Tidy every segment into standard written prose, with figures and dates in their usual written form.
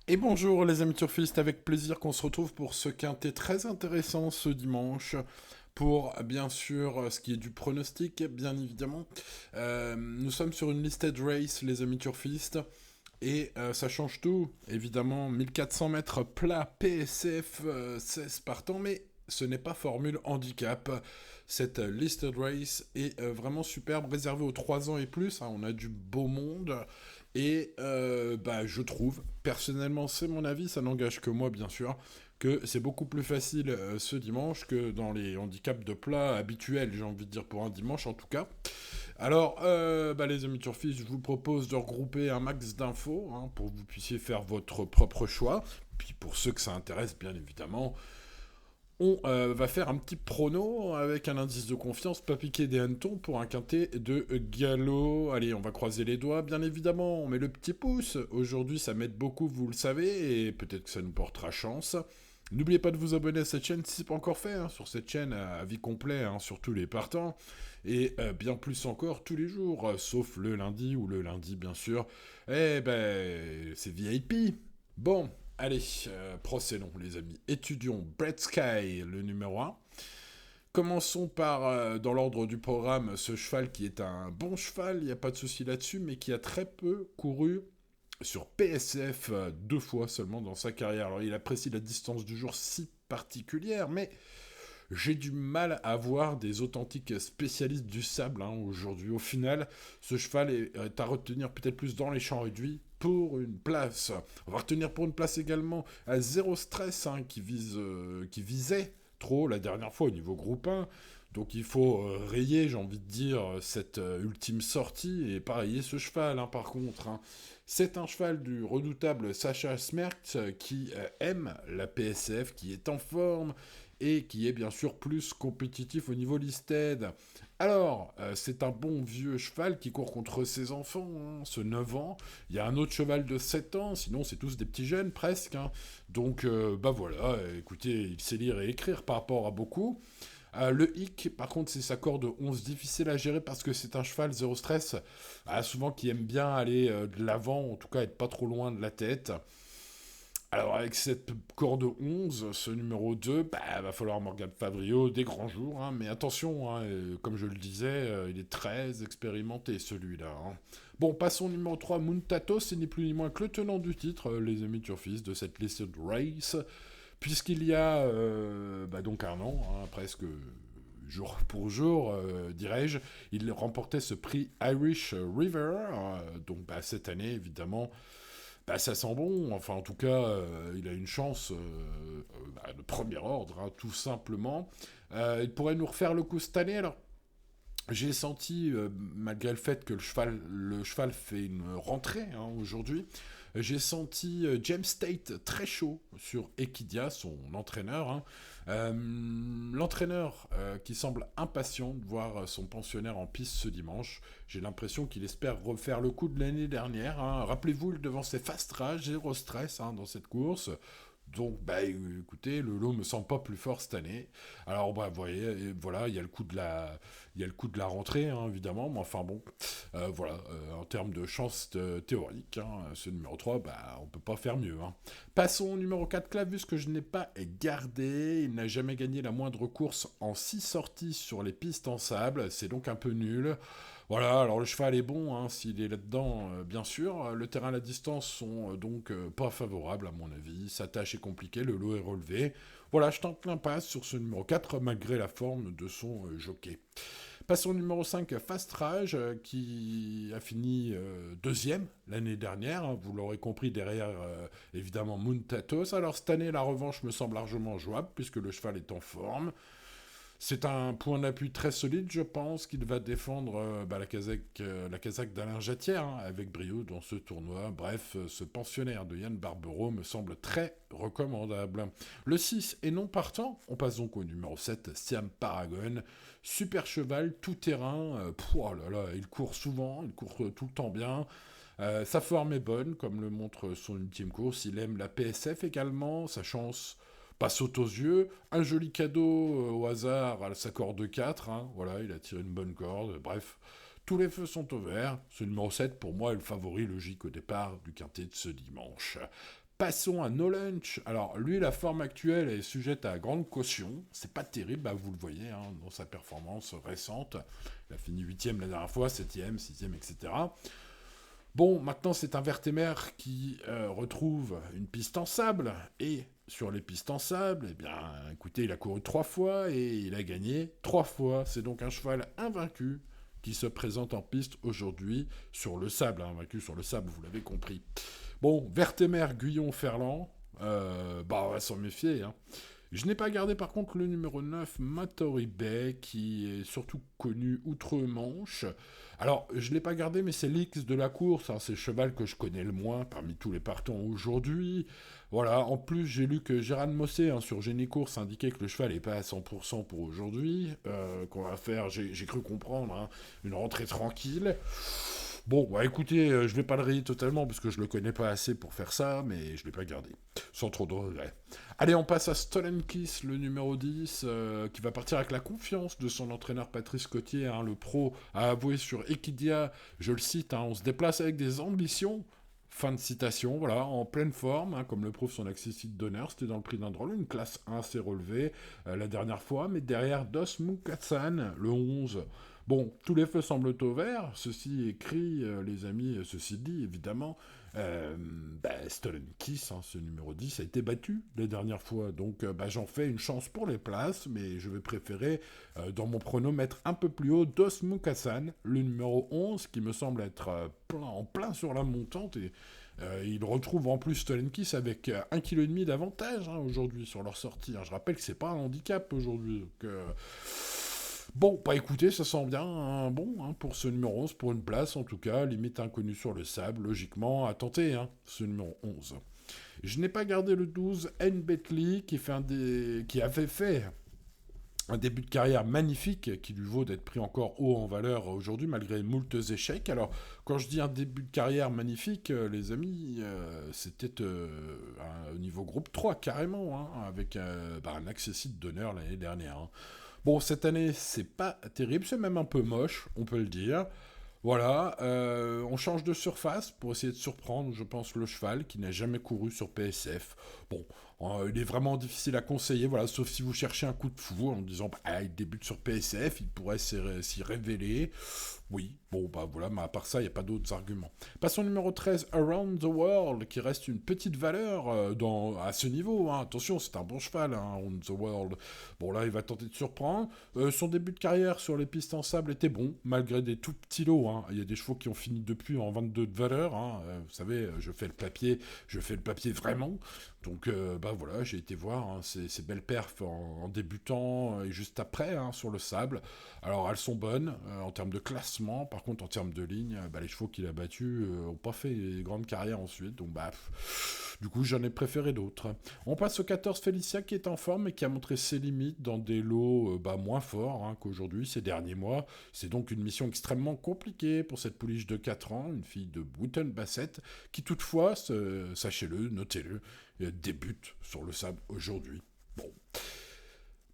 Et bonjour les amis turfistes, avec plaisir qu'on se retrouve pour ce quintet très intéressant ce dimanche. Pour bien sûr ce qui est du pronostic, bien évidemment. Nous sommes sur une listed race, les amis turfistes. Et ça change tout, évidemment, 1400 mètres plat, PSF, 16 partants, mais ce n'est pas Formule Handicap. Cette listed race est vraiment superbe, réservée aux 3 ans et plus, hein, on a du beau monde, et je trouve, personnellement c'est mon avis, ça n'engage que moi bien sûr, que c'est beaucoup plus facile ce dimanche que dans les handicaps de plat habituels, j'ai envie de dire pour un dimanche en tout cas. Alors, les amis turfistes, je vous propose de regrouper un max d'infos hein, pour que vous puissiez faire votre propre choix. Puis pour ceux que ça intéresse, bien évidemment, on va faire un petit prono avec un indice de confiance, pas piquer des hannetons pour un quintet de galop. Allez, on va croiser les doigts, bien évidemment, on met le petit pouce. Aujourd'hui, ça m'aide beaucoup, vous le savez, et peut-être que ça nous portera chance. N'oubliez pas de vous abonner à cette chaîne si ce n'est pas encore fait, hein, sur cette chaîne à vie complet, hein, sur tous les partants, et bien plus encore tous les jours, sauf le lundi ou le lundi bien sûr. Eh ben, c'est VIP. Bon, allez, procédons les amis. Étudions Bread Sky, le numéro un. Commençons par, dans l'ordre du programme, ce cheval qui est un bon cheval, il n'y a pas de souci là-dessus, mais qui a très peu couru sur PSF 2 fois seulement dans sa carrière. Alors il apprécie la distance du jour si particulière, mais j'ai du mal à voir des authentiques spécialistes du sable hein, aujourd'hui. Au final, ce cheval est à retenir peut-être plus dans les champs réduits pour une place. On va retenir pour une place également à Zéro Stress qui visait trop la dernière fois au niveau groupe 1. Donc il faut rayer, j'ai envie de dire, cette ultime sortie et pas rayer ce cheval par contre. Hein. C'est un cheval du redoutable Sacha Smerkt qui aime la PSF, qui est en forme et qui est bien sûr plus compétitif au niveau listed. Alors, c'est un bon vieux cheval qui court contre ses enfants, hein, ce 9 ans. Il y a un autre cheval de 7 ans, sinon c'est tous des petits jeunes presque. Hein. Donc, voilà, écoutez, il sait lire et écrire par rapport à beaucoup. Le hic, par contre, c'est sa corde 11, difficile à gérer parce que c'est un cheval zéro stress, souvent qui aime bien aller de l'avant, en tout cas être pas trop loin de la tête. Alors avec cette corde 11, ce numéro 2, va falloir Morgan Favrio, des grands jours, hein, mais attention, hein, comme je le disais, il est très expérimenté celui-là. Hein. Bon, passons au numéro 3, Muntato, c'est ni plus ni moins que le tenant du titre, les amis turfistes de cette listed race, puisqu'il y a donc un an, hein, presque jour pour jour, dirais-je, il remportait ce prix Irish River, donc cette année évidemment ça sent bon. Enfin, en tout cas, il a une chance de premier ordre, hein, tout simplement. Il pourrait nous refaire le coup cette année. Alors, j'ai senti, malgré le fait que le cheval fait une rentrée hein, aujourd'hui, j'ai senti James Tate très chaud sur Equidia, son entraîneur. Hein. L'entraîneur qui semble impatient de voir son pensionnaire en piste ce dimanche. J'ai l'impression qu'il espère refaire le coup de l'année dernière. Hein. Rappelez-vous, il devançait fast rage, zéro stress hein, dans cette course. Donc, écoutez, le lot me semble pas plus fort cette année. Alors, vous voyez, voilà, il y a le coup de la rentrée, hein, évidemment, mais enfin bon, voilà, en termes de chance théorique, hein, ce numéro 3, on peut pas faire mieux. Hein. Passons au numéro 4, Clavus, que je n'ai pas gardé. Il n'a jamais gagné la moindre course en 6 sorties sur les pistes en sable, c'est donc un peu nul. Voilà, alors le cheval est bon, hein, s'il est là-dedans, bien sûr. Le terrain et la distance sont donc pas favorables, à mon avis. Sa tâche est compliquée, le lot est relevé. Voilà, je tente l'impasse sur ce numéro 4, malgré la forme de son jockey. Passons au numéro 5, Fast Rage, qui a fini deuxième l'année dernière. Hein, vous l'aurez compris, derrière, évidemment, Muntatos. Alors cette année, la revanche me semble largement jouable, puisque le cheval est en forme. C'est un point d'appui très solide, je pense, qu'il va défendre la casaque d'Alain Jatière hein, avec brio dans ce tournoi. Bref, ce pensionnaire de Yann Barbero me semble très recommandable. Le 6 est non partant. On passe donc au numéro 7, Siam Paragon. Super cheval, tout terrain. Oh là là, il court souvent, il court tout le temps bien. Sa forme est bonne, comme le montre son ultime course. Il aime la PSF également. Sa chance pas saute aux yeux. Un joli cadeau au hasard à sa corde 4. Hein. Voilà, il a tiré une bonne corde. Bref, tous les feux sont au vert. Ce numéro 7, pour moi, est le favori logique au départ du quintet de ce dimanche. Passons à No Lunch. Alors, lui, la forme actuelle est sujette à grande caution. C'est pas terrible, bah, vous le voyez, hein, dans sa performance récente. Il a fini 8e la dernière fois, 7e, 6e, etc. Bon, maintenant, c'est un Vertemer qui retrouve une piste en sable. Et sur les pistes en sable, eh bien, écoutez, il a couru 3 fois et il a gagné 3 fois. C'est donc un cheval invaincu qui se présente en piste aujourd'hui sur le sable. Invaincu sur le sable, vous l'avez compris. Bon, Vertemer, Guyon, Ferland, on va s'en méfier. Hein. Je n'ai pas gardé par contre le numéro 9, Matory Bay, qui est surtout connu outre-Manche. Alors, je ne l'ai pas gardé, mais c'est l'X de la course, hein, c'est le cheval que je connais le moins parmi tous les partants aujourd'hui. Voilà, en plus, j'ai lu que Gérard Mossé, hein, sur Génie Course, indiquait que le cheval n'est pas à 100% pour aujourd'hui, qu'on va faire, j'ai cru comprendre, hein, une rentrée tranquille. Bon, bah écoutez, je vais pas le rayer totalement parce que je le connais pas assez pour faire ça, mais je l'ai pas gardé, sans trop de regrets. Allez, on passe à Stolen Kiss, le numéro 10, qui va partir avec la confiance de son entraîneur Patrice Cottier, hein, le pro, a avoué sur Equidia, je le cite, hein, on se déplace avec des ambitions. Fin de citation, voilà, en pleine forme, hein, comme le prouve son accessite d'honneur, c'était dans le prix d'un drôle, une classe 1 s'est relevée la dernière fois, mais derrière Dos Mukassan, le 11. Bon, tous les feux semblent au vert, ceci écrit, les amis, ceci dit, évidemment, Stolen Kiss, hein, ce numéro 10, a été battu la dernière fois, donc j'en fais une chance pour les places, mais je vais préférer, dans mon prono, mettre un peu plus haut Dos Mukassan, le numéro 11, qui me semble être en plein sur la montante, et il retrouve en plus Stolen Kiss avec 1,5 kg d'avantage hein, aujourd'hui sur leur sortie. Hein. Je rappelle que c'est pas un handicap aujourd'hui, donc... Bon, bah écoutez, ça sent bien hein, bon hein, pour ce numéro 11, pour une place en tout cas, limite inconnu sur le sable, logiquement à tenter, hein, ce numéro 11. Je n'ai pas gardé le 12, N. Betley, qui avait fait un début de carrière magnifique, qui lui vaut d'être pris encore haut en valeur aujourd'hui, malgré moultes échecs. Alors, quand je dis un début de carrière magnifique, les amis, c'était au niveau groupe 3, carrément, hein, avec un accessite d'honneur l'année dernière. Hein. Bon, cette année, c'est pas terrible, c'est même un peu moche, on peut le dire. Voilà, on change de surface pour essayer de surprendre, je pense, le cheval qui n'a jamais couru sur PSF. Bon, il est vraiment difficile à conseiller, voilà, sauf si vous cherchez un coup de fou en disant il débute sur PSF, il pourrait s'y révéler. Oui, bon, voilà, mais à part ça, il n'y a pas d'autres arguments. Passons au numéro 13, Around the World, qui reste une petite valeur à ce niveau. Hein. Attention, c'est un bon cheval, hein, Around the World. Bon, là, il va tenter de surprendre. Son début de carrière sur les pistes en sable était bon, malgré des tout petits lots. Hein. Il y a des chevaux qui ont fini depuis en 22 de valeur. Hein. Vous savez, je fais le papier vraiment. Donc, voilà, j'ai été voir hein, ces belles perfs en débutant et juste après hein, sur le sable. Alors, elles sont bonnes en termes de classement. Par contre, en termes de ligne, les chevaux qu'il a battus n'ont pas fait une grande carrière ensuite. Donc, du coup, j'en ai préféré d'autres. On passe au 14 Félicia qui est en forme et qui a montré ses limites dans des lots moins forts hein, qu'aujourd'hui, ces derniers mois. C'est donc une mission extrêmement compliquée pour cette pouliche de 4 ans, une fille de Wooten Bassett, qui toutefois, sachez-le, notez-le, débute sur le sable aujourd'hui. Bon.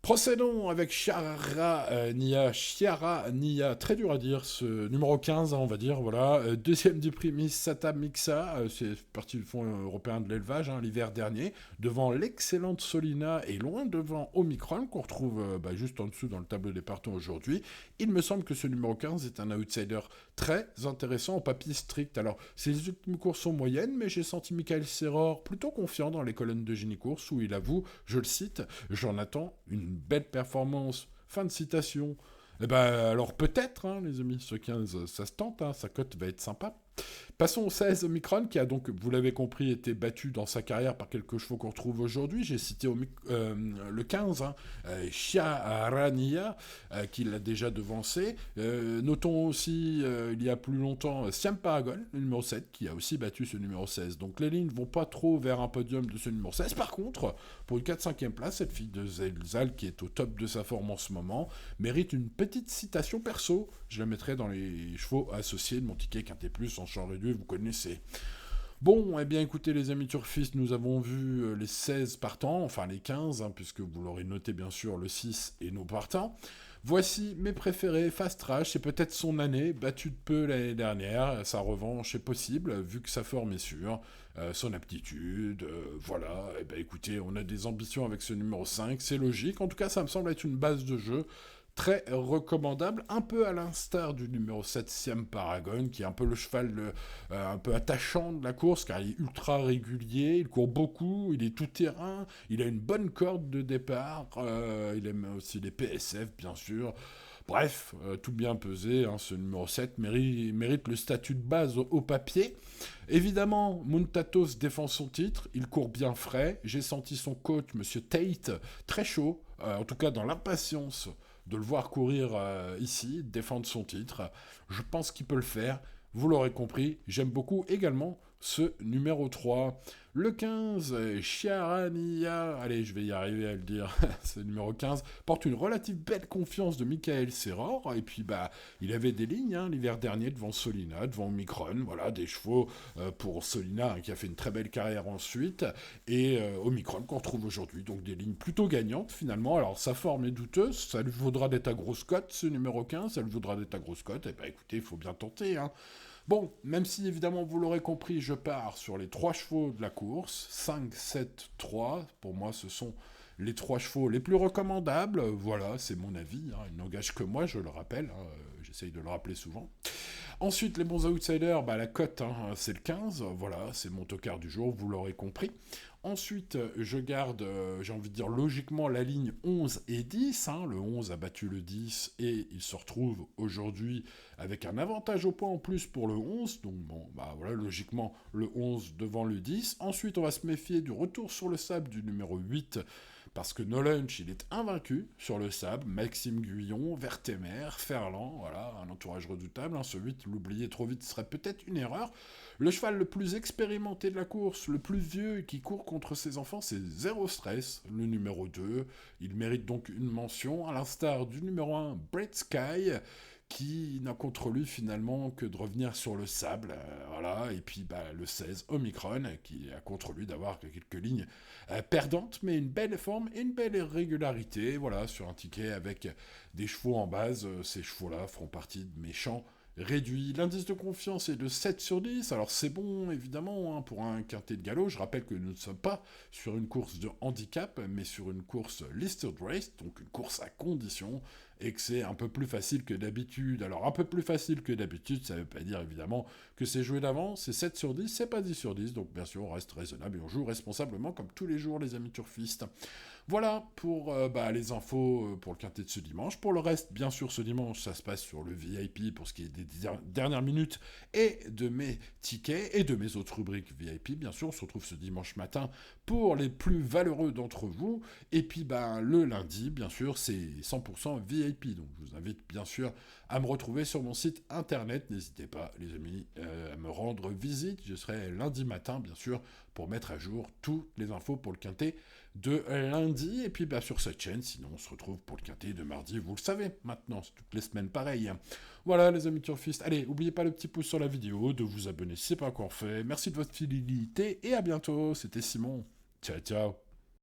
Procédons avec Chiara Nia, très dur à dire, ce numéro 15, hein, on va dire, voilà, deuxième du prix Miss Sata Mixa, c'est parti du Fonds européen de l'élevage, hein, l'hiver dernier, devant l'excellente Solina et loin devant Omicron, qu'on retrouve juste en dessous dans le tableau des partants aujourd'hui. Il me semble que ce numéro 15 est un outsider très intéressant au papier strict. Alors, ses ultimes courses sont moyennes, mais j'ai senti Michael Serror plutôt confiant dans les colonnes de Génie Course, où il avoue, je le cite, j'en attends une belle performance. Fin de citation. Alors peut-être, hein, les amis, ce 15, ça se tente, hein, sa cote va être sympa. Passons au 16 Omicron, qui a donc, vous l'avez compris, été battu dans sa carrière par quelques chevaux qu'on retrouve aujourd'hui. J'ai cité le 15, hein, Chiarania, qui l'a déjà devancé. Notons aussi, il y a plus longtemps, Siam Paragon, le numéro 7, qui a aussi battu ce numéro 16. Donc les lignes ne vont pas trop vers un podium de ce numéro 16. Par contre, pour une 4-5e place, cette fille de Zelzal, qui est au top de sa forme en ce moment, mérite une petite citation perso. Je la mettrai dans les chevaux associés de mon ticket Quintet Plus en champ réduit, vous connaissez. Bon, eh bien écoutez les amis turfistes, nous avons vu les 16 partants, enfin les 15, hein, puisque vous l'aurez noté bien sûr le 6 et nos partants. Voici mes préférés, Fast Trash, c'est peut-être son année, battu de peu l'année dernière, sa revanche est possible, vu que sa forme est sûre. son aptitude, voilà. Et ben écoutez, on a des ambitions avec ce numéro 5, c'est logique. En tout cas, ça me semble être une base de jeu très recommandable, un peu à l'instar du numéro 7, Siam Paragon, qui est un peu le cheval un peu attachant de la course, car il est ultra régulier, il court beaucoup, il est tout-terrain, il a une bonne corde de départ, il aime aussi les PSF, bien sûr. Bref, tout bien pesé, hein, ce numéro 7 mérite le statut de base au papier. Évidemment, Muntatos défend son titre, il court bien frais. J'ai senti son coach, Monsieur Tate, très chaud, en tout cas dans l'impatience de le voir courir ici, défendre son titre. Je pense qu'il peut le faire. Vous l'aurez compris, j'aime beaucoup également ce numéro 3. Le 15, Chiarania, allez, je vais y arriver à le dire, ce numéro 15, porte une relative belle confiance de Michael Serror, et puis bah, il avait des lignes hein, l'hiver dernier devant Solina, devant Omicron, voilà, des chevaux pour Solina hein, qui a fait une très belle carrière ensuite, et Omicron qu'on retrouve aujourd'hui, donc des lignes plutôt gagnantes finalement. Alors sa forme est douteuse, ça lui vaudra d'être à grosse cote ce numéro 15, ça lui vaudra d'être à grosse cote, et bah écoutez, il faut bien tenter, hein. Bon, même si évidemment vous l'aurez compris, je pars sur les 3 chevaux de la course, 5, 7, 3, pour moi ce sont les 3 chevaux les plus recommandables, voilà, c'est mon avis, hein, il n'engage que moi, je le rappelle, hein, j'essaye de le rappeler souvent. Ensuite, les bons outsiders, bah, la cote, hein, c'est le 15, voilà, c'est mon tocard du jour, vous l'aurez compris. Ensuite, je garde, j'ai envie de dire logiquement, la ligne 11 et 10. Hein. Le 11 a battu le 10 et il se retrouve aujourd'hui avec un avantage au point en plus pour le 11. Donc bon, bah voilà, logiquement, le 11 devant le 10. Ensuite, on va se méfier du retour sur le sable du numéro 8 parce que No Lunch, il est invaincu sur le sable. Maxime Guyon, Vertemer, Ferland, voilà, un entourage redoutable. Hein. Ce 8, l'oublier trop vite serait peut-être une erreur. Le cheval le plus expérimenté de la course, le plus vieux et qui court contre ses enfants, c'est Zéro Stress, le numéro 2. Il mérite donc une mention, à l'instar du numéro 1, Bright Sky, qui n'a contre lui finalement que de revenir sur le sable, voilà, et puis bah, le 16, Omicron, qui a contre lui d'avoir quelques lignes perdantes, mais une belle forme et une belle régularité, voilà, sur un ticket avec des chevaux en base, ces chevaux-là feront partie de mes champs réduit. L'indice de confiance est de 7 sur 10. Alors c'est bon, évidemment, hein, pour un quintet de galop. Je rappelle que nous ne sommes pas sur une course de handicap, mais sur une course listed race, donc une course à condition, et que c'est un peu plus facile que d'habitude. Alors un peu plus facile que d'habitude, ça ne veut pas dire évidemment que c'est joué d'avant. C'est 7 sur 10, c'est pas 10 sur 10. Donc bien sûr, on reste raisonnable et on joue responsablement comme tous les jours, les amis turfistes. Voilà pour les infos pour le quintet de ce dimanche. Pour le reste, bien sûr, ce dimanche, ça se passe sur le VIP pour ce qui est des dernières minutes et de mes tickets et de mes autres rubriques VIP. Bien sûr, on se retrouve ce dimanche matin pour les plus valeureux d'entre vous. Et puis, le lundi, bien sûr, c'est 100% VIP. Donc, je vous invite, bien sûr, à me retrouver sur mon site internet. N'hésitez pas, les amis, à me rendre visite. Je serai lundi matin, bien sûr, pour mettre à jour toutes les infos pour le quintet de lundi, et puis sur cette chaîne, sinon on se retrouve pour le quintet de mardi, vous le savez, maintenant, c'est toutes les semaines pareil. Voilà les amis turfistes, allez, n'oubliez pas le petit pouce sur la vidéo, de vous abonner si c'est pas encore fait, merci de votre fidélité, et à bientôt, c'était Simon, ciao ciao.